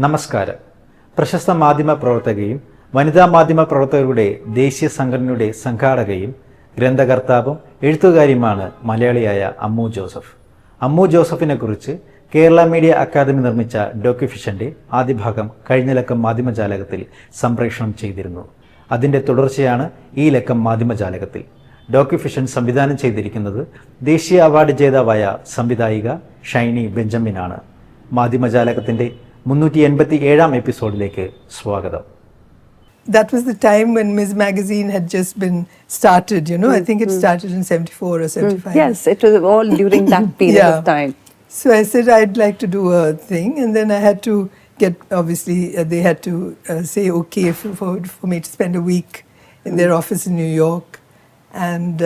നമസ്കാരം. പ്രശസ്ത മാധ്യമ പ്രവർത്തകയും വനിതാ മാധ്യമ പ്രവർത്തകരുടെ ദേശീയ സംഘടനയുടെ സംഘാടകയും ഗ്രന്ഥകർത്താവും എഴുത്തുകാരിയുമാണ് മലയാളിയായ അമ്മു ജോസഫ്. അമ്മു ജോസഫിനെ കുറിച്ച് കേരള മീഡിയ അക്കാദമി നിർമ്മിച്ച ഡോക്യുഫിഷന്റെ ആദ്യ ഭാഗം കഴിഞ്ഞ ലക്കം മാധ്യമജാലകത്തിൽ സംപ്രേഷണം ചെയ്തിരുന്നു. അതിന്റെ തുടർച്ചയാണ് ഈ ലക്കം മാധ്യമജാലകത്തിൽ. ഡോക്യുഫിഷൻ സംവിധാനം ചെയ്തിരിക്കുന്നത് ദേശീയ അവാർഡ് ജേതാവായ സംവിധായിക ഷൈനി ബെഞ്ചമിനാണ്. മാധ്യമജാലകത്തിന്റെ 387-ാം എപ്പിസോഡിലേക്ക് സ്വാഗതം. That was the time when Ms. Magazine had just been started, you know. I think it started in 74 or 75. Yes, it was all during that period of time. So I said I'd like to do a thing, and then I had to get, obviously, they had to say okay for me to spend a week in their office in New York. And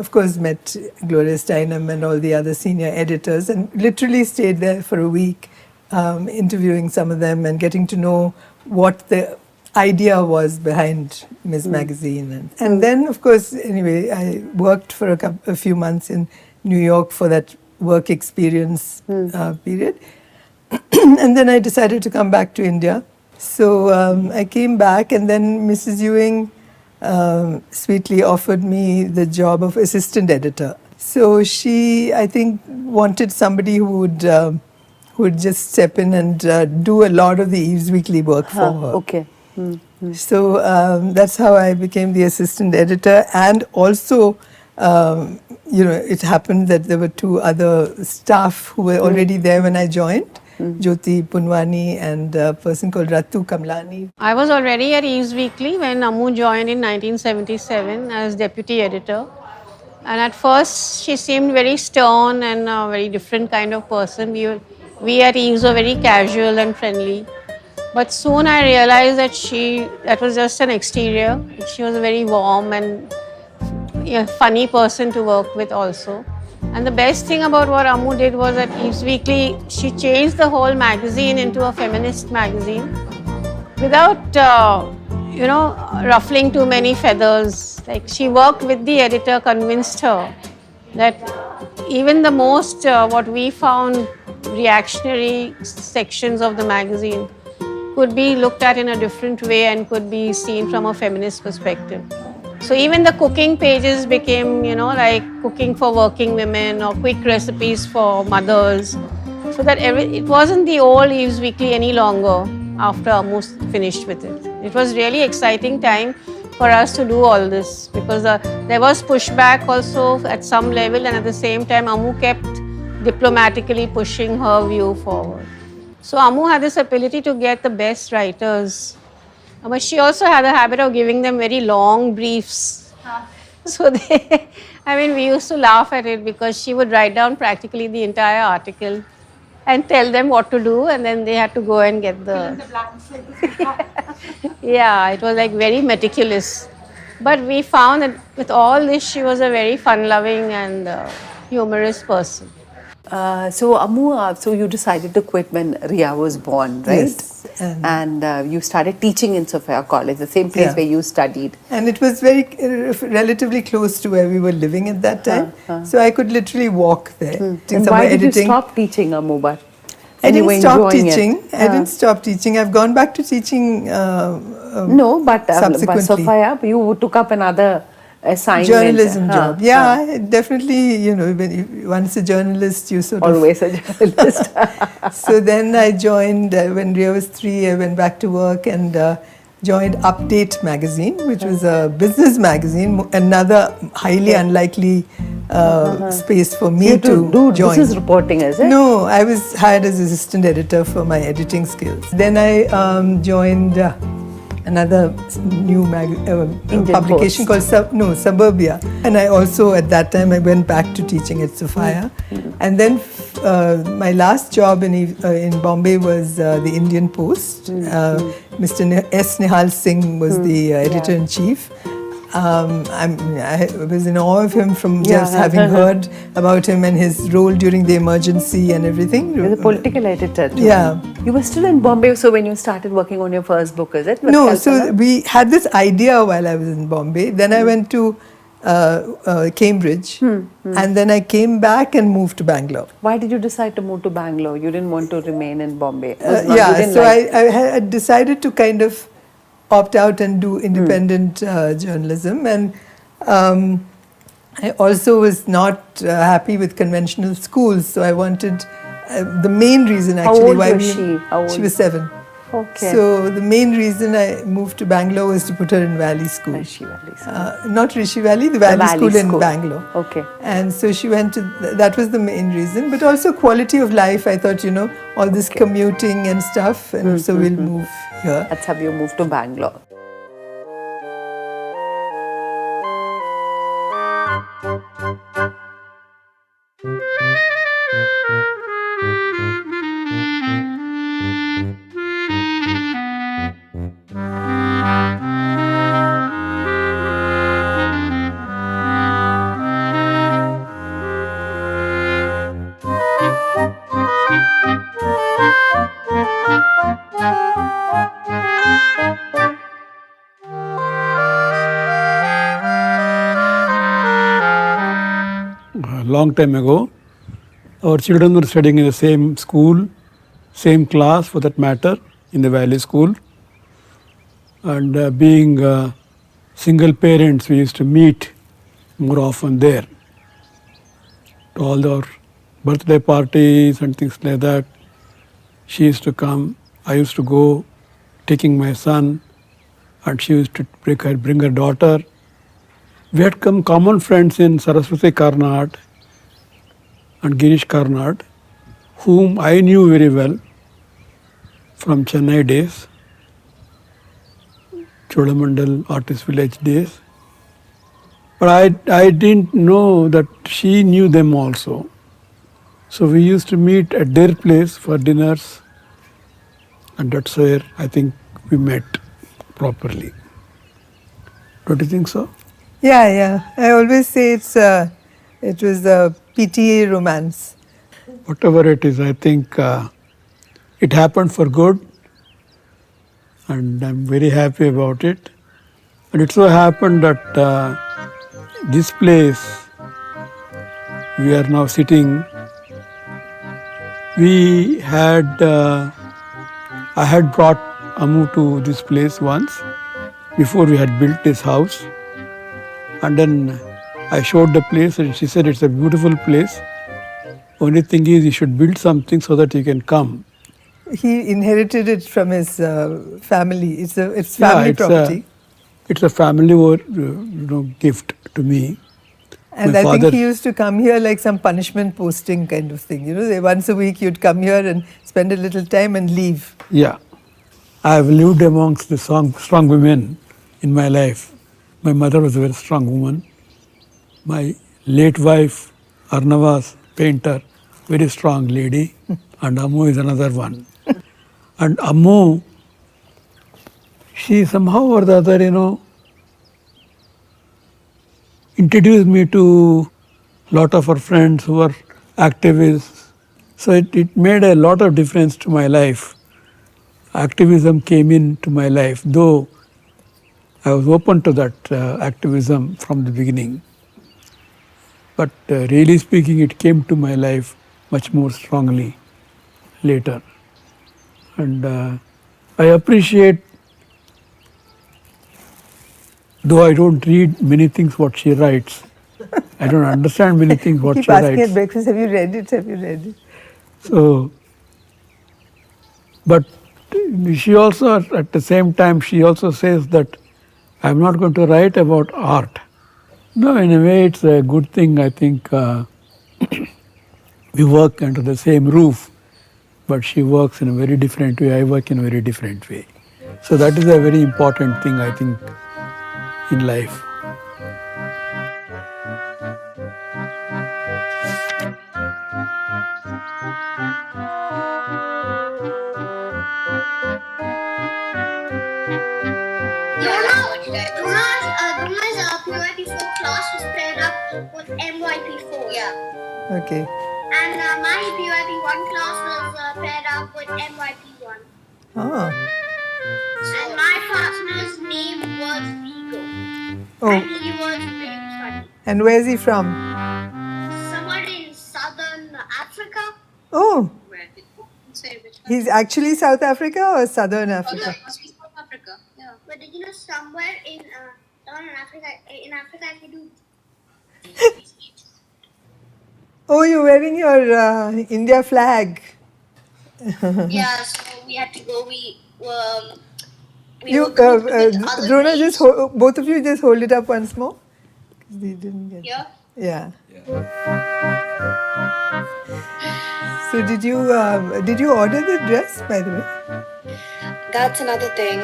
of course met Gloria Steinem and all the other senior editors, and literally stayed there for a week, interviewing some of them and getting to know what the idea was behind Ms. Magazine. And then, of course, anyway, I worked for a few months in New York for that work experience period. And then I decided to come back to India. So I came back, and then Mrs. Ewing sweetly offered me the job of assistant editor. So she, I think, wanted somebody who would just step in and do a lot of the Eve's Weekly work for her. Okay. So that's how I became the assistant editor. And also, you know, it happened that there were two other staff who were already there when I joined. Jyoti Punwani and a person called Ratu Kamlani. I was already at Eve's Weekly when AMMU joined in 1977 as deputy editor. And at first she seemed very stern and a very different kind of person. We at Eve's were very casual and friendly. But soon I realized that that was just an exterior. She was a very warm and funny person to work with also. And the best thing about what AMMU did was that Eve's Weekly, she changed the whole magazine into a feminist magazine without, ruffling too many feathers. Like, she worked with the editor, convinced her that even the most, what we found reactionary sections of the magazine could be looked at in a different way and could be seen from a feminist perspective. So even the cooking pages became, like cooking for working women or quick recipes for mothers. So that it wasn't the old Eve's Weekly any longer after AMMU finished with it. It was really exciting time for us to do all this because there was pushback also at some level, and at the same time AMMU kept diplomatically pushing her view forward. So AMMU had this ability to get the best writers. But she also had the habit of giving them very long briefs. So we used to laugh at it because she would write down practically the entire article and tell them what to do, and then they had to go and get the blanks. Yeah, it was like very meticulous. But we found that with all this, she was a very fun-loving and humorous person. So Ammu, so you decided to quit when Ria was born, right? Yes. And you started teaching in Sophia College, the same place where you studied. And it was very relatively close to where we were living at that time. So I could literally walk there. And why did you stop teaching, Ammu? I didn't stop teaching. I didn't stop teaching. I've gone back to teaching subsequently. Sophia, you took up another assignment. Journalism job. Definitely, once a journalist, you sort always a journalist. So then I joined, when Ria was 3, I went back to work and joined Update magazine, which was a business magazine, another highly unlikely space for me to join. This is reporting, is it? No, I was hired as assistant editor for my editing skills. Then I joined another new publication called Suburbia. And I also, at that time, I went back to teaching at Sophia. And then my last job in Bombay was the Indian Post. Mr. S. Nihal Singh was the editor-in-chief. I was in awe of him from just having heard about him and his role during the emergency and everything. He was a political editor too. Yeah. You were still in Bombay, so when you started working on your first book, is it? No, so we had this idea while I was in Bombay. Then I went to Cambridge, and then I came back and moved to Bangalore. Why did you decide to move to Bangalore? You didn't want to remain in Bombay? Was not- you Yeah, didn't so like- I had decided to kind of opt out and do independent journalism, and I also was not happy with conventional schools, so I wanted the main reason actually old why was we she? How old? she was 7. Okay. So the main reason I moved to Bangalore was to put her in Valley School. Rishi Valley School. Not Rishi Valley, the Valley, Valley School in School. Bangalore. Okay. And so she went to, that was the main reason, but also quality of life. I thought, all this commuting and stuff, and so we'll move here. That's how you moved to Bangalore. A long time ago, our children were studying in the same school, same class for that matter, in the Valley School. And being single parents, we used to meet more often there. To all our birthday parties and things like that, she used to come. I used to go, taking my son, and she used to bring her daughter. We had come common friends in Saraswati Karnad and Girish Karnad, whom I knew very well from Chennai days, Cholamandal Artist Village days. But I didn't know that she knew them also. So we used to meet at their place for dinners, and that's where I think we met properly. Don't you think so? Yeah. I always say it was a PTA romance. Whatever it is, I think it happened for good, and I'm very happy about it. And it so happened that this place we are now sitting, I had brought Ammu to this place once before we had built this house, and then I showed the place and she said it's a beautiful place. Only thing is you should build something so that you can come. He inherited it from his family. It's family property. It's a family gift to me. And My I think father- he used to come here like some punishment posting kind of thing. Once a week you'd come here and spend a little time and leave. Yeah. I have lived amongst the strong women in my life. My mother was a very strong woman. My late wife, Arnavas, painter, very strong lady. And Ammu is another one. And Ammu, she somehow or the other, introduced me to a lot of her friends who were activists. So it made a lot of difference to my life. Activism came into my life, though I was open to that activism from the beginning. But really speaking, it came to my life much more strongly later. And I appreciate, though I don't read many things what she writes, I don't understand many things what Keep she asking writes. at breakfast, have you read it? Have you read it? So, but she also, at the same time, she also says that I'm not going to write about art. No, in a way, it's a good thing. I think we work under the same roof, but she works in a very different way. I work in a very different way. So that is a very important thing, I think, in life. Duna's PYP4 class was paired up with MYP4. Yeah. Okay. And my PYP1 class was paired up with MYP1. Ah. And my partner's name was Vigo. Oh. And he was really funny. And where's he from? Somewhere in southern Africa. Oh, Where did you say which one? he's actually South Africa or Southern Oh, Africa? yeah, it must be South Africa. Yeah. But did you know somewhere in southern Africa, if you do Oh, you're wearing your India flag. yeah, so we had to go. We You, were grouped with other Drona, just teams. both of you just hold it up once more. 'Cause they didn't get. Yeah. Yeah. So did you order the dress, by the way? That's another thing.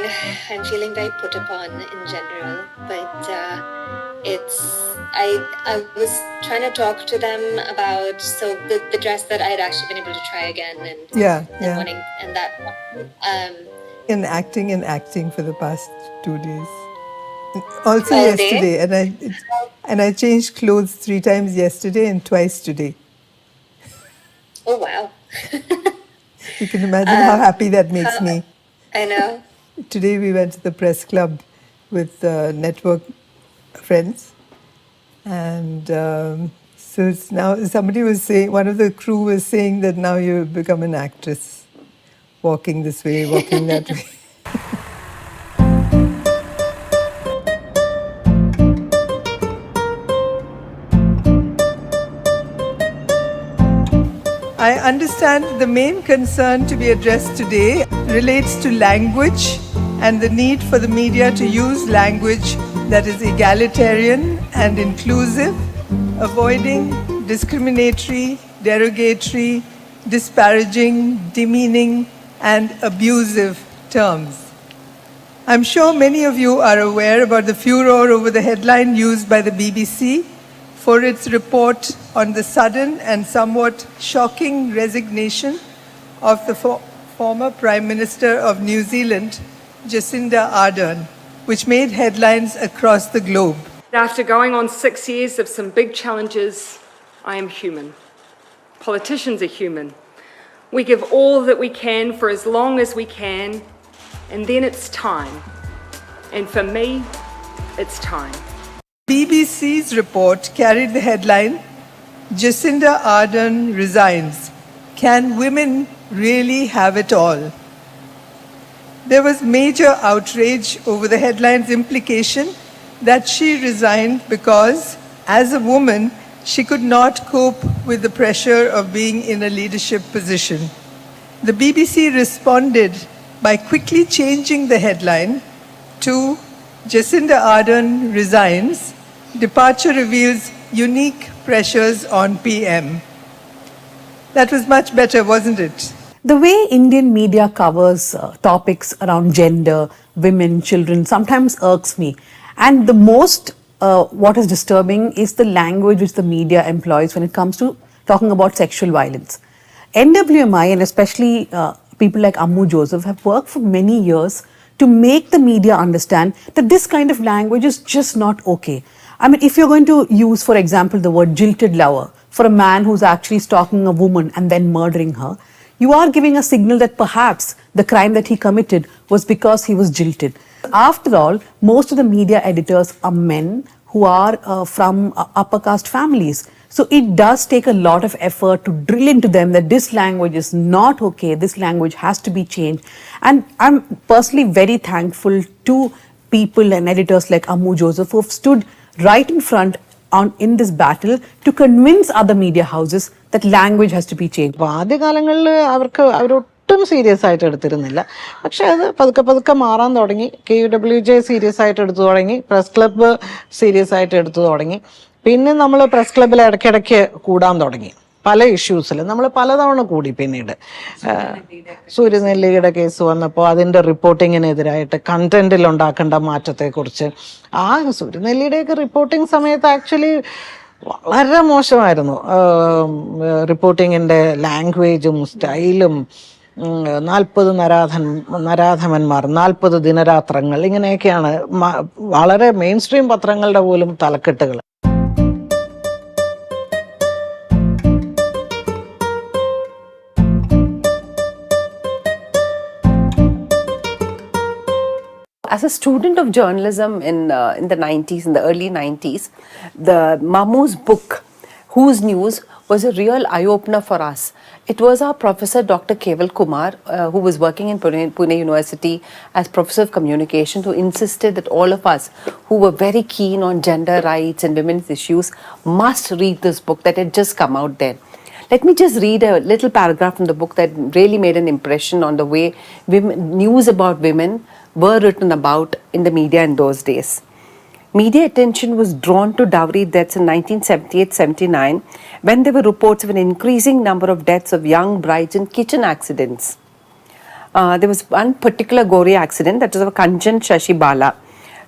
I'm feeling very put upon in general, but I was trying to talk to them about the dress that I had actually been able to try again and Yeah, and yeah. wanting and that In acting for the past 2 days. Also all day. yesterday, and I changed clothes 3 times yesterday and twice today. Oh wow! You can imagine how happy that makes me. I know. Today we went to the press club with network friends, and so it's now somebody was saying, one of the crew was saying that now you've become an actress, walking this way, walking that way. I understand the main concern to be addressed today relates to language and the need for the media to use language that is egalitarian and inclusive, avoiding discriminatory, derogatory, disparaging, demeaning, and abusive terms. I'm sure many of you are aware about the furor over the headline used by the BBC for its report on the sudden and somewhat shocking resignation of the former Prime Minister of New Zealand, Jacinda Ardern, which made headlines across the globe. After going on 6 years of some big challenges, I am human. Politicians are human. We give all that we can for as long as we can, and then it's time. And for me, it's time. BBC's report carried the headline, Jacinda Ardern resigns. Can women really have it all? There was major outrage over the headline's implication that she resigned because, as a woman, she could not cope with the pressure of being in a leadership position. The BBC responded by quickly changing the headline to Jacinda Ardern resigns, departure reveals unique pressures on PM. That was much better, wasn't it? The way Indian media covers topics around gender, women, children sometimes irks me. And the most what is disturbing is the language which the media employs when it comes to talking about sexual violence. NWMI and especially people like AMMU Joseph have worked for many years to make the media understand that this kind of language is just not okay. I mean, if you're going to use, for example, the word jilted lover for a man who's actually stalking a woman and then murdering her, you are giving a signal that perhaps the crime that he committed was because he was jilted. After all, most of the media editors are men who are from upper caste families. So it does take a lot of effort to drill into them that this language is not okay, this language has to be changed. And I'm personally very thankful to people and editors like AMMU Joseph who have stood right in front in this battle to convince other media houses that language has to be changed. ആദ്യകാലങ്ങളിൽ അവരൊട്ടും serious ആയിട്ട് എടുത്തിരുന്നില്ല. പക്ഷെ അത് പതുക്കെ പതുക്കെ മാറാൻ തുടങ്ങി. KUWJ serious ആയിട്ട് എടുത്തു തുടങ്ങി, പ്രസ് ക്ലബ്ബ് സീരിയസ് ആയിട്ട് എടുത്തു തുടങ്ങി. പിന്നെ നമ്മൾ പ്രസ് ക്ലബ്ബിൽ ഇടയ്ക്കിടയ്ക്ക് കൂടാൻ തുടങ്ങി പല ഇഷ്യൂസിൽ. നമ്മൾ പലതവണ കൂടി. പിന്നീട് സൂര്യനെല്ലിയുടെ കേസ് വന്നപ്പോൾ അതിൻ്റെ റിപ്പോർട്ടിങ്ങിനെതിരായിട്ട് കണ്ടന്റിൽ ഉണ്ടാക്കേണ്ട മാറ്റത്തെക്കുറിച്ച് സൂര്യനെല്ലിയുടെയൊക്കെ റിപ്പോർട്ടിംഗ് സമയത്ത് ആക്ച്വലി വളരെ മോശമായിരുന്നു. റിപ്പോർട്ടിങ്ങിൻ്റെ ലാംഗ്വേജും സ്റ്റൈലും, 40 നരാധമന്മാർ, 40 ദിനരാത്രങ്ങൾ, ഇങ്ങനെയൊക്കെയാണ് വളരെ മെയിൻ സ്ട്രീം പത്രങ്ങളുടെ പോലും തലക്കെട്ടുകൾ. As as a student of journalism in the 90s, in the early 90s, the Mammu's book, Whose News, was a real eye-opener for us. It was our professor, Dr. Keval Kumar, who was working in Pune University as professor of communication, who insisted that all of us who were very keen on gender rights and women's issues must read this book that had just come out then. Let me just read a little paragraph from the book that really made an impression on the way news about women were written about in the media in those days. Media attention was drawn to dowry deaths in 1978-79 when there were reports of an increasing number of deaths of young brides in kitchen accidents. There was one particular gory accident, that was of Kanjan Shashi Bala.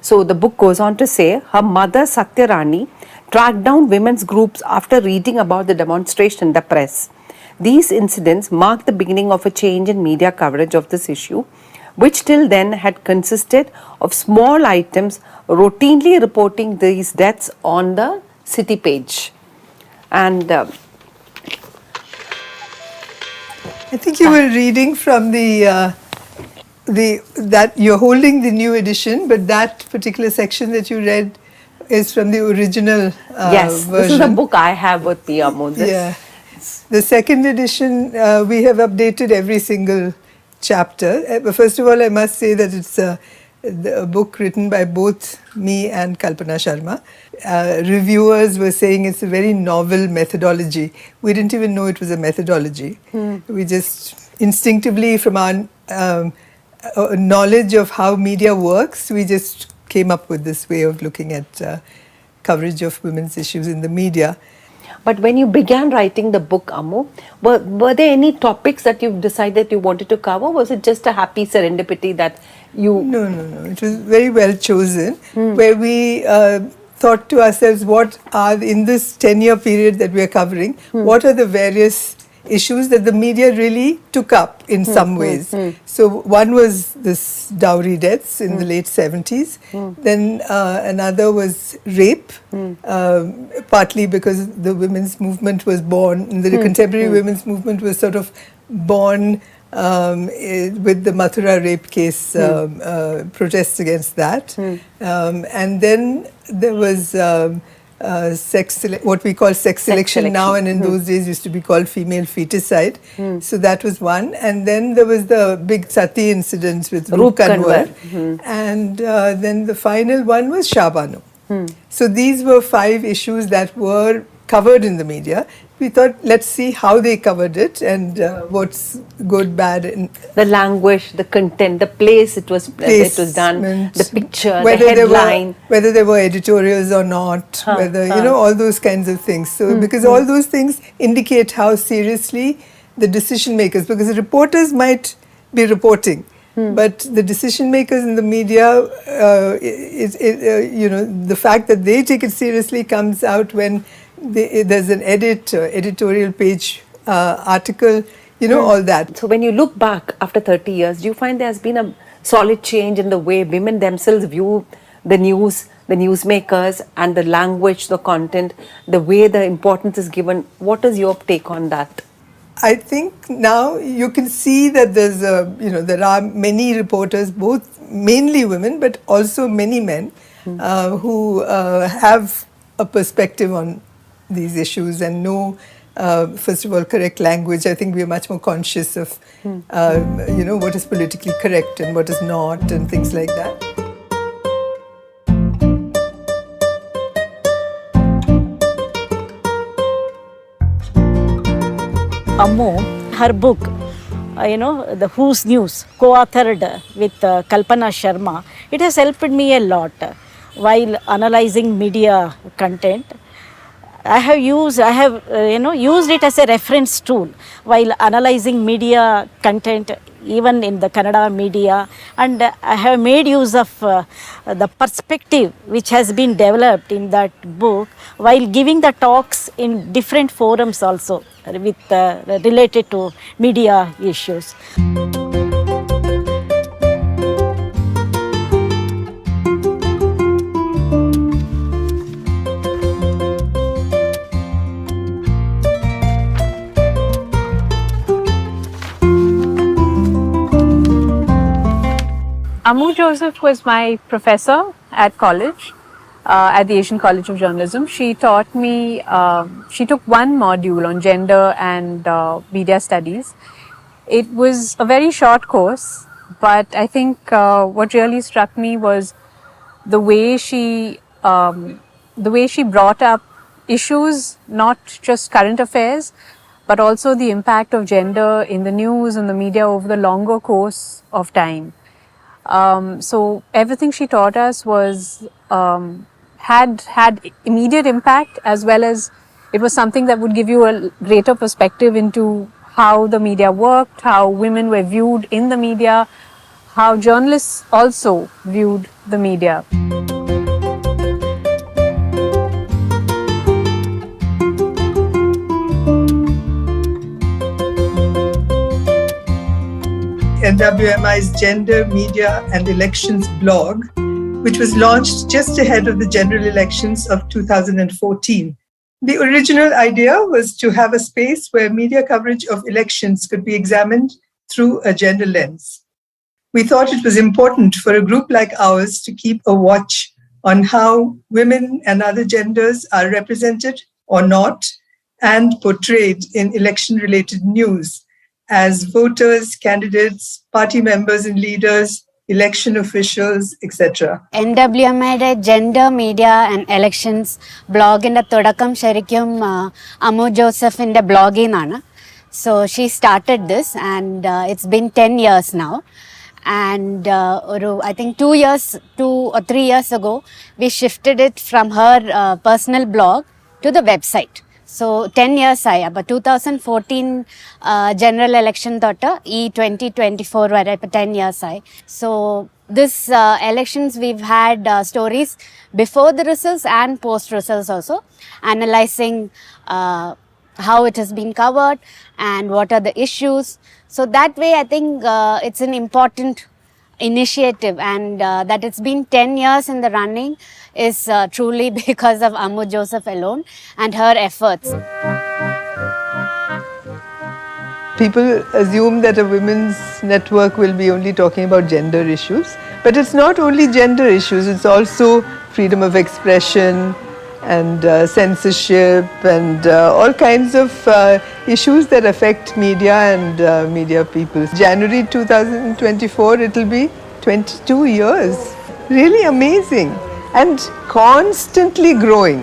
So the book goes on to say, her mother Satyarani tracked down women's groups after reading about the demonstration in the press. These incidents marked the beginning of a change in media coverage of this issue, which till then had consisted of small items routinely reporting these deaths on the city page. And I think you were reading from that you're holding the new edition, but that particular section that you read is from the original yes, version. This is the book I have with me, Ammu. Yeah. The second edition, we have updated every single chapter. But first of all, I must say that it's a book written by both me and Kalpana Sharma. Reviewers were saying it's a very novel methodology. We didn't even know it was a methodology. We just instinctively, from our knowledge of how media works, we just came up with this way of looking at coverage of women's issues in the media. But when you began writing the book, Ammu, were there any topics that you decided you wanted to cover? Was it just a happy serendipity that you... No. It was very well chosen, where we thought to ourselves, what are, in this 10-year period that we are covering, what are the various issues that the media really took up in some ways. So one was this dowry deaths in the late 70s. Then another was rape, partly because the women's movement was born, the contemporary women's movement was sort of born with the Mathura rape case, protests against that. And then there was what we call sex selection now, and in those days used to be called female feticide. So that was one. And then there was the big Sati incidents with Roop Kanwar. And then the final one was Shabanu. So these were 5 issues that were covered in the media. We thought, let's see how they covered it and what's good, bad. And the language, the content, the place it was done, the picture, whether the headline. Whether there were editorials or not, whether, you know, all those kinds of things. So because all those things indicate how seriously the decision makers, because the reporters might be reporting, but the decision makers in the media, you know, the fact that they take it seriously comes out when there's an editorial page article, you know, all that. So when you look back after 30 years, do you find there has been a solid change in the way women themselves view the news, the newsmakers, and the language, the content, the way the importance is given? What is your take on that? I think now you can see that there's you know, there are many reporters, both mainly women, but also many men who have a perspective on these issues and know, first of all, correct language. I think we are much more conscious of, you know, what is politically correct and what is not, and things like that. Ammu, her book, you know, the Whose News, co-authored with Kalpana Sharma, it has helped me a lot while analyzing media content. I have used it as a reference tool while analyzing media content, even in the Kannada media, and I have made use of the perspective which has been developed in that book while giving the talks in different forums also with related to media issues. Ammu Joseph was my professor at college, at the Asian College of Journalism. She taught me, she took one module on gender and media studies. It was a very short course, but I think what really struck me was the way she brought up issues, not just current affairs, but also the impact of gender in the news and the media over the longer course of time. So everything she taught us was had immediate impact, as well as it was something that would give you a greater perspective into how the media worked, how women were viewed in the media, how journalists also viewed the media. NWMI's Gender, Media and Elections blog, which was launched just ahead of the general elections of 2014. The original idea was to have a space where media coverage of elections could be examined through a gender lens. We thought it was important for a group like ours to keep a watch on how women and other genders are represented or not and portrayed in election-related news as voters, candidates, party members and leaders, election officials, etc. NWMIയുടെ Gender, Media and Elections ബ്ലോഗിൻ്റെ തുടക്കം ശരിക്കും അമ്മു ജോസഫിൻ്റെ ബ്ലോഗിൽ നിന്നാണ്. So she started this and it's been 10 years now. And I think 2 or 3 years ago, we shifted it from her personal blog to the website. So 10 years ആയി. അപ്പോൾ 2014 general election തൊട്ട് ഈ 2024 വരെ ഇപ്പോൾ 10 years ആയി. So this elections we've had stories before the results and post results also, analyzing how it has been covered and what are the issues. So that way I think it's an important initiative, and that it's been 10 years in the running is truly because of Ammu Joseph alone and her efforts. People assume that a women's network will be only talking about gender issues, but it's not only gender issues, it's also freedom of expression and censorship and all kinds of issues that affect media and media people. January 2024, it'll be 22 years. Really amazing and constantly growing.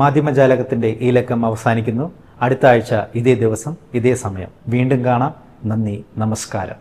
മാധ്യമജാലകത്തിൻ്റെ ഈ ലക്കം അവസാനിക്കുന്നു. അടുത്ത ആഴ്ച ഇതേ ദിവസം ഇതേ സമയം വീണ്ടും കാണാം. നന്ദി, നമസ്കാരം.